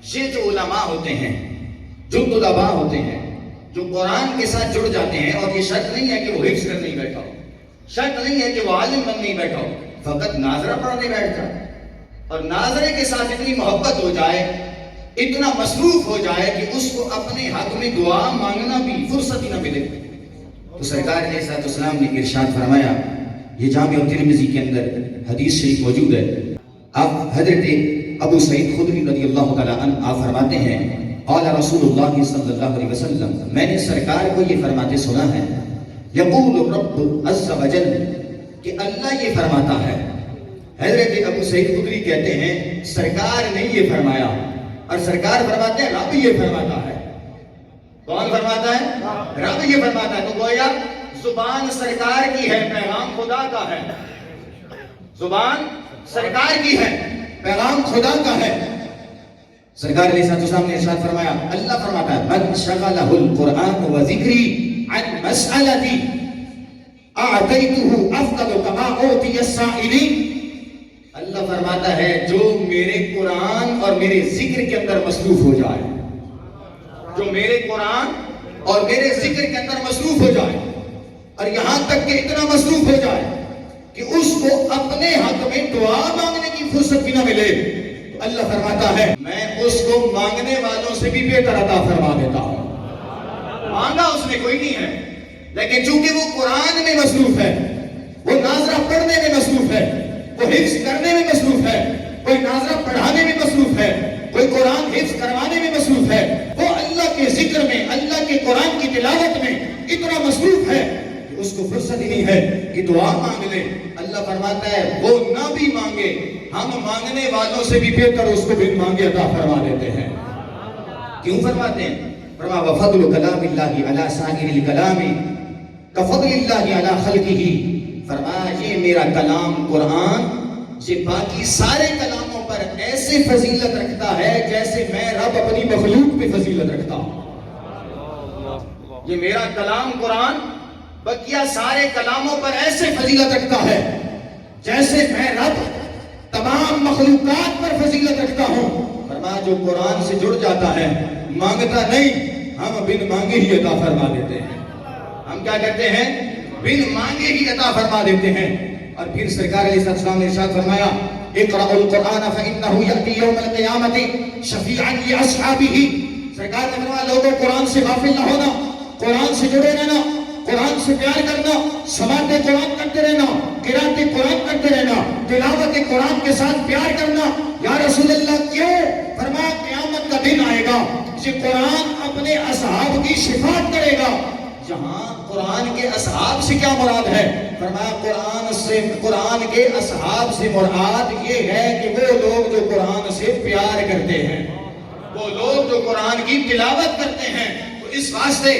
یہ جو علماء ہوتے ہیں، جو طلباء ہوتے ہیں، جو قرآن کے ساتھ جڑ جاتے ہیں، اور یہ شرط نہیں ہے کہ وہ حفظ کرنے بیٹھا ہو، شرط نہیں ہے کہ وہ عالم بننے بیٹھا ہو، فقط ناظرہ پڑھنے بیٹھ جائے اور ناظرے کے ساتھ اتنی محبت ہو جائے، اتنا مصروف ہو جائے کہ اس کو اپنے حق میں دعا مانگنا بھی فرصت ہی نہ ملے، تو سرکار علیہ السلام نے ارشاد فرمایا، یہ جامع ترمذی کے اندر حدیث شریف موجود ہے، آپ حضرت ابو سعید خدری رضی اللہ تعالیٰ عنہ آپ فرماتے ہیں، قال رسول اللہ صلی اللہ علیہ وسلم، میں نے سرکار کو یہ فرماتے سنا ہے، یقول الرب عز وجل، کہ اللہ یہ فرماتا ہے۔ حضرت ابو سعید خدری کہتے ہیں سرکار نے یہ فرمایا، اور سرکار فرماتے ہیں رب یہ فرماتا ہے۔ کون فرماتا ہے؟ رب یہ فرماتا ہے۔ تو گویا زبان سرکار کی ہے، پیغام خدا کا ہے، زبان سرکار کی ہے، پیغام خدا کا ہے۔ سرکار علیہ السلام نے ارشاد فرمایا، اللہ فرماتا ہے، من شغلہ القرآن و ذکری عن مسئلتی اعطیتہ افضل کما اوتی السائلین۔ اللہ فرماتا ہے جو میرے قرآن اور میرے ذکر کے اندر مصروف ہو جائے، جو میرے قرآن اور میرے ذکر کے اندر مصروف ہو جائے، اور یہاں تک کہ اتنا مصروف ہو جائے کہ اس کو اپنے حق میں دعا مانگنے کی فرصت بھی نہ ملے، تو اللہ فرماتا ہے میں اس کو مانگنے والوں سے بھی بہتر عطا فرما دیتا ہوں۔ مانگا اس نے کوئی نہیں ہے، لیکن چونکہ وہ قرآن میں مصروف ہے، وہ ناظرہ پڑھنے میں مصروف ہے، وہ حفظ کرنے میں مصروف ہے، کوئی ناظرہ پڑھانے میں مصروف ہے، کوئی قرآن حفظ کروانے میں مصروف ہے، وہ اللہ کے ذکر میں، اللہ کے قرآن کی تلاوت میں اتنا مصروف ہے کہ اس کو فرصت ہی نہیں ہے کہ دعا مانگ لے۔ اللہ فرماتا ہے وہ نہ بھی مانگے، ہم مانگنے والوں سے بھی بہتر اس کو بن مانگے عطا فرما دیتے ہیں۔ کیوں فرماتے ہیں؟ فرما وَفَضْلُ كَلَامِ اللَّهِ عَلَى سَائِرِ الْكَلَامِ كَفَضْلِ اللَّهِ عَلَى خَلْقِهِ۔ فرمایا یہ میرا کلام قرآن یہ باقی سارے کلاموں پر ایسے فضیلت رکھتا ہے جیسے میں رب اپنی مخلوق پہ فضیلت رکھتا ہوں۔ یہ میرا کلام قرآن بقیہ سارے کلاموں پر ایسے فضیلت رکھتا ہے جیسے میں رب تمام مخلوقات پر فضیلت رکھتا ہوں۔ فرمایا جو قرآن سے جڑ جاتا ہے مانگتا نہیں، ہم بن مانگے ہی عطا فرما دیتے ہیں۔ ہم کیا کرتے ہیں؟ بن مانگے ہی عطا فرما دیتے ہیں۔ اور پھر سرکار علیہ السلام نے ارشاد فرمایا، اقرأوا القرآن فإنه يأتي يوم القيامة شفيعا لأصحابه۔ سرکار نے فرمایا لوگوں قرآن سے غافل نہ ہونا، قرآن سے جڑے رہنا، قرآن سے پیار کرنا، سماعت قرآن کرتے رہنا، قرات قرآن کرتے رہنا، تلاوت قرآن کے ساتھ پیار کرنا۔ یا رسول اللہ کیوں؟ فرمایا قیامت کا دن آئے گا یہ قرآن اپنے اصحاب کی شفاعت کرے گا۔ یہاں قرآن کے اصحاب سے کیا مراد ہے؟ فرمایا قرآن کے اصحاب سے مراد یہ ہے کہ وہ لوگ جو قرآن سے پیار کرتے ہیں، وہ لوگ جو قرآن کی تلاوت کرتے ہیں۔ تو اس واسطے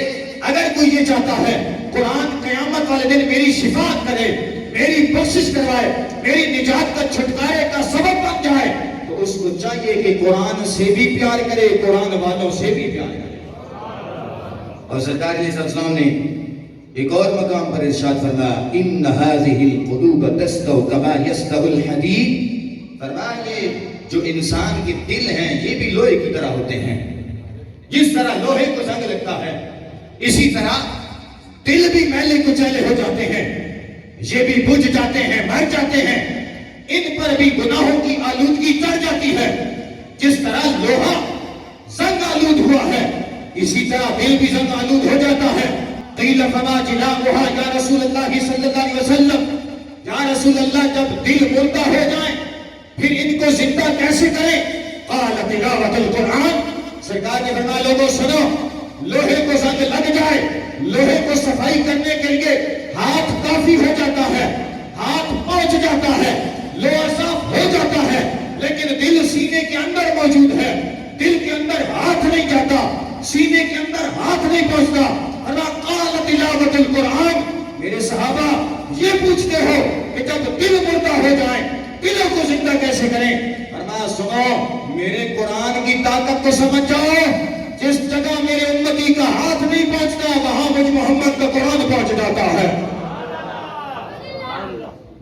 اگر کوئی یہ چاہتا ہے قرآن قیامت والے دن میری شفاعت کرے، میری بخشش کروائے، میری نجات کا چھٹکارے کا سبب بن جائے، تو اس کو چاہیے کہ قرآن سے بھی پیار کرے، قرآن والوں سے بھی پیار کرے۔ اور سرکار علیہ السلام نے ایک اور مقام پر ارشاد فرمایا، ان هذه القلوب تستو كما يستو الحديد۔ فرمایا یہ جو انسان کے دل ہیں یہ بھی لوہے کی طرح ہوتے ہیں، جس طرح لوہے کو زنگ لگتا ہے اسی طرح دل بھی میلے کچیلے ہو جاتے ہیں، یہ بھی بجھ جاتے ہیں، مر جاتے ہیں، ان پر بھی گناہوں کی آلودگی چڑھ جاتی ہے۔ جس طرح لوہا زنگ آلود ہوا ہے اسی طرح دل بھی زنگ آلود ہو جاتا ہے۔ قیل فما جلاؤہا یا رسول اللہ صلی اللہ علیہ وسلم، یا رسول اللہ جب دل مردہ ہو جائیں پھر ان کو زندہ کیسے کریں؟ قال تلاوت القرآن۔ سرکار نے فرمایا لوگوں سنو، لوہے کو زنگ لگ جائے، لوہے کو صفائی کرنے کے لیے ہاتھ کافی ہو جاتا ہے، ہاتھ پہنچ جاتا ہے، لوہا صاف ہو جاتا ہے، لیکن دل سینے کے اندر موجود ہے، دل کے اندر ہاتھ نہیں جاتا، سینے کے اندر ہاتھ نہیں پہنچتا۔ قال تلاوت القرآن۔ میرے صحابہ یہ پوچھتے ہو کہ جب دل مردہ ہو جائیں دلوں کو زندہ کیسے کریں؟ فرمایا سنو میرے قرآن کی طاقت کو سمجھ جاؤ، جس جگہ میرے امتی کا ہاتھ نہیں پہنچتا وہاں مجھ محمد کا قرآن پہنچ جاتا ہے۔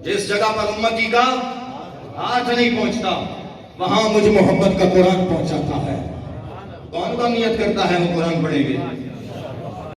جس جگہ پر امتی کا ہاتھ نہیں پہنچتا وہاں مجھ محمد کا قرآن پہنچ جاتا ہے۔ کون کون نیت کرتا ہے وہ قرآن پڑھیں گے؟